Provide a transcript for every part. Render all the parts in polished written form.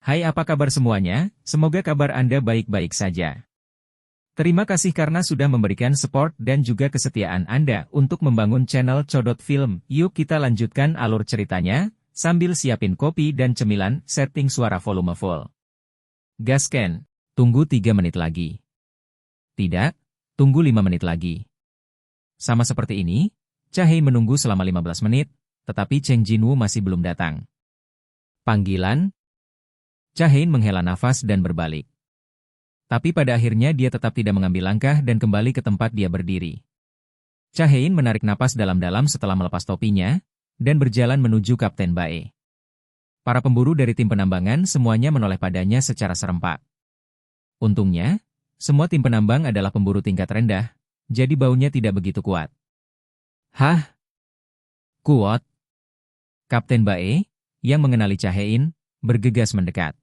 Hai, apa kabar semuanya? Semoga kabar Anda baik-baik saja. Terima kasih karena sudah memberikan support dan juga kesetiaan Anda untuk membangun channel Codot Film. Yuk kita lanjutkan alur ceritanya, sambil siapin kopi dan cemilan, setting suara volume full. Gasken, tunggu 3 menit lagi. Tidak, tunggu 5 menit lagi. Sama seperti ini, Cha-hei menunggu selama 15 menit, tetapi Cheng Jinwoo masih belum datang. Panggilan? Cha-hei menghela nafas dan berbalik. Tapi pada akhirnya dia tetap tidak mengambil langkah dan kembali ke tempat dia berdiri. Cha-hei menarik napas dalam-dalam setelah melepas topinya, dan berjalan menuju Kapten Bae. Para pemburu dari tim penambangan semuanya menoleh padanya secara serempak. Untungnya, semua tim penambang adalah pemburu tingkat rendah, jadi baunya tidak begitu kuat. Hah? Kuat? Kapten Bae, yang mengenali Cha-hei, bergegas mendekat.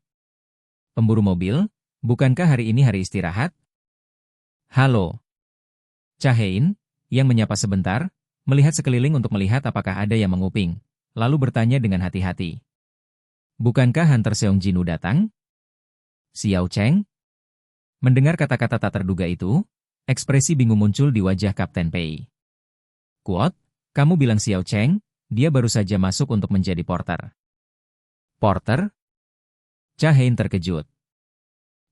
Pemburu mobil, bukankah hari ini hari istirahat? Halo. Cha-hei, yang menyapa sebentar, melihat sekeliling untuk melihat apakah ada yang menguping, lalu bertanya dengan hati-hati. Bukankah Hunter Seong Jinwoo datang? Xiao Cheng? Mendengar kata-kata tak terduga itu, ekspresi bingung muncul di wajah Kapten Pei. Kuot, kamu bilang Xiao Cheng, dia baru saja masuk untuk menjadi porter. Porter? Cha-hei terkejut.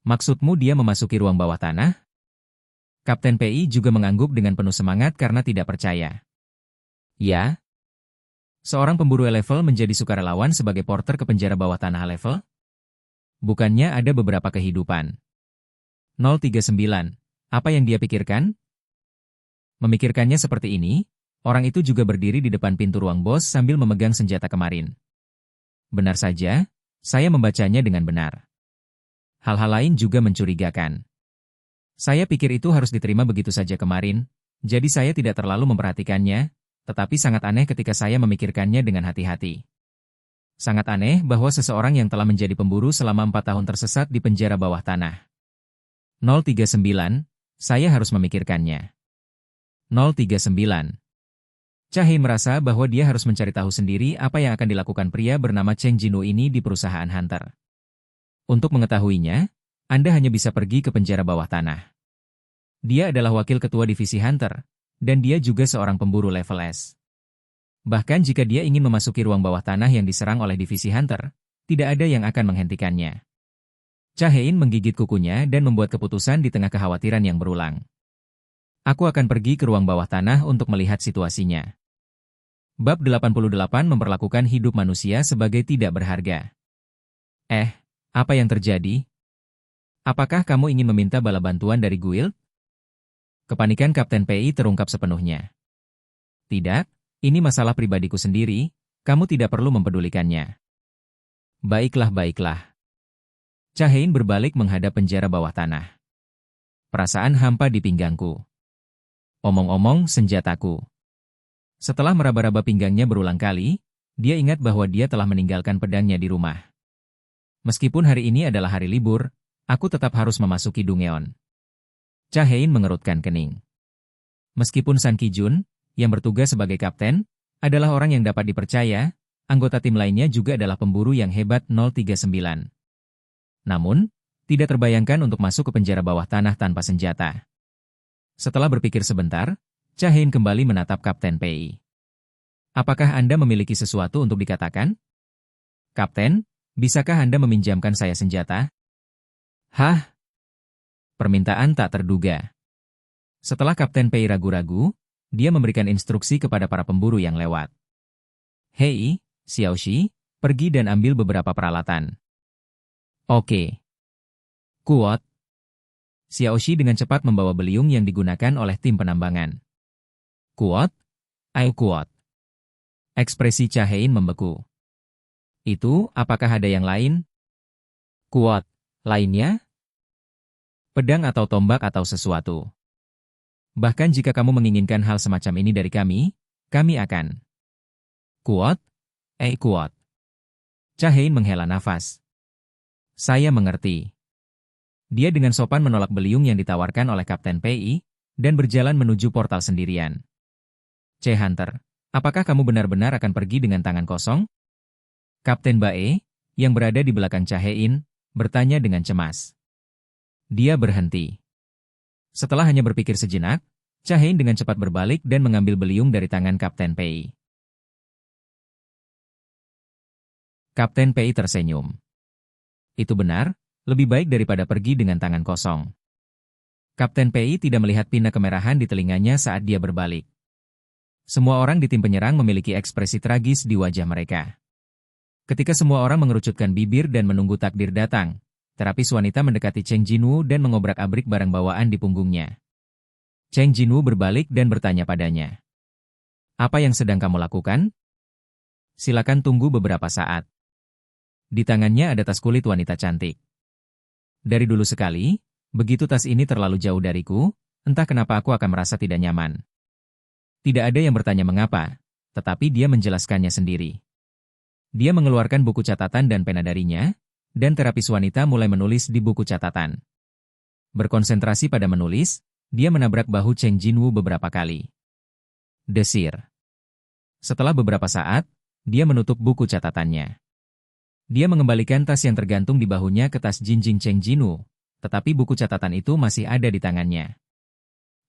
Maksudmu dia memasuki ruang bawah tanah? Kapten Pei juga mengangguk dengan penuh semangat karena tidak percaya. Ya. Seorang pemburu level menjadi sukarelawan sebagai porter ke penjara bawah tanah level? Bukannya ada beberapa kehidupan. 039. Apa yang dia pikirkan? Memikirkannya seperti ini, orang itu juga berdiri di depan pintu ruang bos sambil memegang senjata kemarin. Benar saja, saya membacanya dengan benar. Hal-hal lain juga mencurigakan. Saya pikir itu harus diterima begitu saja kemarin, jadi saya tidak terlalu memperhatikannya, tetapi sangat aneh ketika saya memikirkannya dengan hati-hati. Sangat aneh bahwa seseorang yang telah menjadi pemburu selama 4 tahun tersesat di penjara bawah tanah. 039, saya harus memikirkannya. 039. Cha-hei merasa bahwa dia harus mencari tahu sendiri apa yang akan dilakukan pria bernama Cheng Jinwoo ini di perusahaan Hunter. Untuk mengetahuinya, Anda hanya bisa pergi ke penjara bawah tanah. Dia adalah wakil ketua divisi Hunter, dan dia juga seorang pemburu level S. Bahkan jika dia ingin memasuki ruang bawah tanah yang diserang oleh divisi Hunter, tidak ada yang akan menghentikannya. Cha-hei menggigit kukunya dan membuat keputusan di tengah kekhawatiran yang berulang. Aku akan pergi ke ruang bawah tanah untuk melihat situasinya. Bab 88 memperlakukan hidup manusia sebagai tidak berharga. Apa yang terjadi? Apakah kamu ingin meminta bala bantuan dari guild? Kepanikan Kapten Pei terungkap sepenuhnya. Tidak, ini masalah pribadiku sendiri, kamu tidak perlu mempedulikannya. Baiklah. Cha-hei berbalik menghadap penjara bawah tanah. Perasaan hampa di pinggangku. Omong-omong senjataku. Setelah meraba-raba pinggangnya berulang kali, dia ingat bahwa dia telah meninggalkan pedangnya di rumah. Meskipun hari ini adalah hari libur, aku tetap harus memasuki Dungeon. Cha-hei mengerutkan kening. Meskipun San Ki-jun, yang bertugas sebagai kapten, adalah orang yang dapat dipercaya, anggota tim lainnya juga adalah pemburu yang hebat 039. Namun, tidak terbayangkan untuk masuk ke penjara bawah tanah tanpa senjata. Setelah berpikir sebentar, Cha-hei kembali menatap Kapten Pei. Apakah Anda memiliki sesuatu untuk dikatakan? Kapten, bisakah Anda meminjamkan saya senjata? Hah? Permintaan tak terduga. Setelah Kapten Pei ragu-ragu, dia memberikan instruksi kepada para pemburu yang lewat. Hei, Xiaoxi, pergi dan ambil beberapa peralatan. Oke. Kuat. Xiaoxi dengan cepat membawa beliung yang digunakan oleh tim penambangan. Kuat? Ayo kuat. Ekspresi Cha-hei membeku. Itu, apakah ada yang lain? Kuat. Lainnya? Pedang atau tombak atau sesuatu. Bahkan jika kamu menginginkan hal semacam ini dari kami akan. Kuat? Kuat. Cha-hei menghela nafas. Saya mengerti. Dia dengan sopan menolak beliung yang ditawarkan oleh Kapten Pei, dan berjalan menuju portal sendirian. Hunter, apakah kamu benar-benar akan pergi dengan tangan kosong? Kapten Bae, yang berada di belakang Chae-in, bertanya dengan cemas. Dia berhenti. Setelah hanya berpikir sejenak, Chae-in dengan cepat berbalik dan mengambil beliung dari tangan Kapten Pei. Kapten Pei tersenyum. Itu benar, lebih baik daripada pergi dengan tangan kosong. Kapten Pei tidak melihat pina kemerahan di telinganya saat dia berbalik. Semua orang di tim penyerang memiliki ekspresi tragis di wajah mereka. Ketika semua orang mengerucutkan bibir dan menunggu takdir datang, terapis wanita mendekati Cheng Jinwoo dan mengobrak-abrik barang bawaan di punggungnya. Cheng Jinwoo berbalik dan bertanya padanya. Apa yang sedang kamu lakukan? Silakan tunggu beberapa saat. Di tangannya ada tas kulit wanita cantik. Dari dulu sekali, begitu tas ini terlalu jauh dariku, entah kenapa aku akan merasa tidak nyaman. Tidak ada yang bertanya mengapa, tetapi dia menjelaskannya sendiri. Dia mengeluarkan buku catatan dan pena darinya, dan terapis wanita mulai menulis di buku catatan. Berkonsentrasi pada menulis, dia menabrak bahu Cheng Jinwoo beberapa kali. Desir. Setelah beberapa saat, dia menutup buku catatannya. Dia mengembalikan tas yang tergantung di bahunya ke tas jinjing Cheng Jinwoo, tetapi buku catatan itu masih ada di tangannya.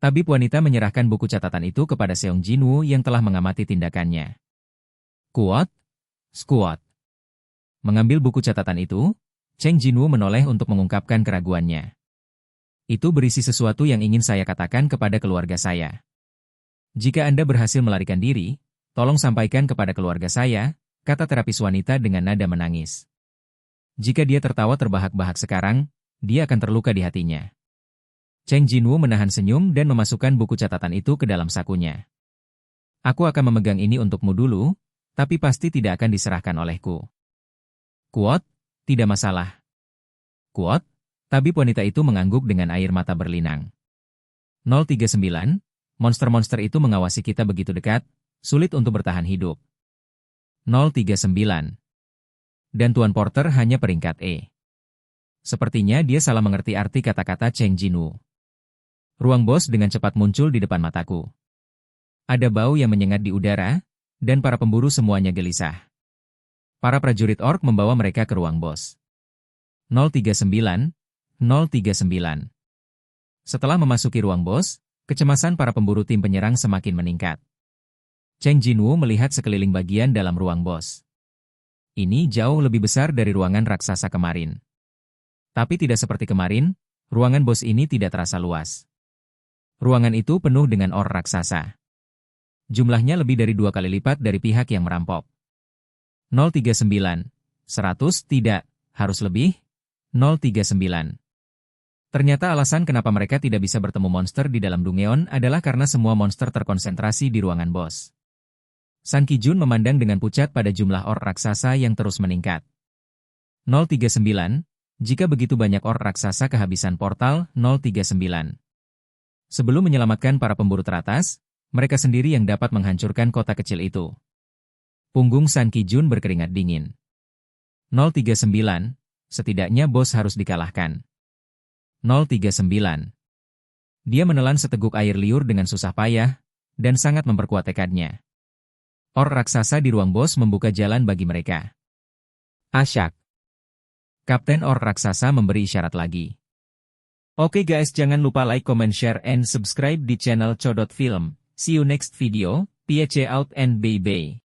Tabib wanita menyerahkan buku catatan itu kepada Seong Jinwoo yang telah mengamati tindakannya. Kuat, squat. Mengambil buku catatan itu, Cheng Jinwoo menoleh untuk mengungkapkan keraguannya. Itu berisi sesuatu yang ingin saya katakan kepada keluarga saya. Jika Anda berhasil melarikan diri, tolong sampaikan kepada keluarga saya, kata terapis wanita dengan nada menangis. Jika dia tertawa terbahak-bahak sekarang, dia akan terluka di hatinya. Cheng Jinwoo menahan senyum dan memasukkan buku catatan itu ke dalam sakunya. Aku akan memegang ini untukmu dulu, tapi pasti tidak akan diserahkan olehku. Kuat, tidak masalah. Kuat, tabib wanita itu mengangguk dengan air mata berlinang. 039, monster-monster itu mengawasi kita begitu dekat, sulit untuk bertahan hidup. 039. Dan Tuan Porter hanya peringkat E. Sepertinya dia salah mengerti arti kata-kata Cheng Jinwoo. Ruang bos dengan cepat muncul di depan mataku. Ada bau yang menyengat di udara, dan para pemburu semuanya gelisah. Para prajurit orc membawa mereka ke ruang bos. 039, 039. Setelah memasuki ruang bos, kecemasan para pemburu tim penyerang semakin meningkat. Cheng Jinwoo melihat sekeliling bagian dalam ruang bos. Ini jauh lebih besar dari ruangan raksasa kemarin. Tapi tidak seperti kemarin, ruangan bos ini tidak terasa luas. Ruangan itu penuh dengan or raksasa. Jumlahnya lebih dari 2 kali lipat dari pihak yang merampok. 039. 100 tidak, harus lebih. 039. Ternyata alasan kenapa mereka tidak bisa bertemu monster di dalam Dungeon adalah karena semua monster terkonsentrasi di ruangan bos. San Kijun memandang dengan pucat pada jumlah or raksasa yang terus meningkat. 039. Jika begitu banyak or raksasa kehabisan portal 039. Sebelum menyelamatkan para pemburu teratas, mereka sendiri yang dapat menghancurkan kota kecil itu. Punggung San Kijun berkeringat dingin. 039. Setidaknya bos harus dikalahkan. 039. Dia menelan seteguk air liur dengan susah payah, dan sangat memperkuat tekadnya. Or raksasa di ruang bos membuka jalan bagi mereka. Asyak. Kapten Or raksasa memberi isyarat lagi. Oke guys, jangan lupa like, comment, share, and subscribe di channel Codot Film. See you next video, PH out and bye-bye.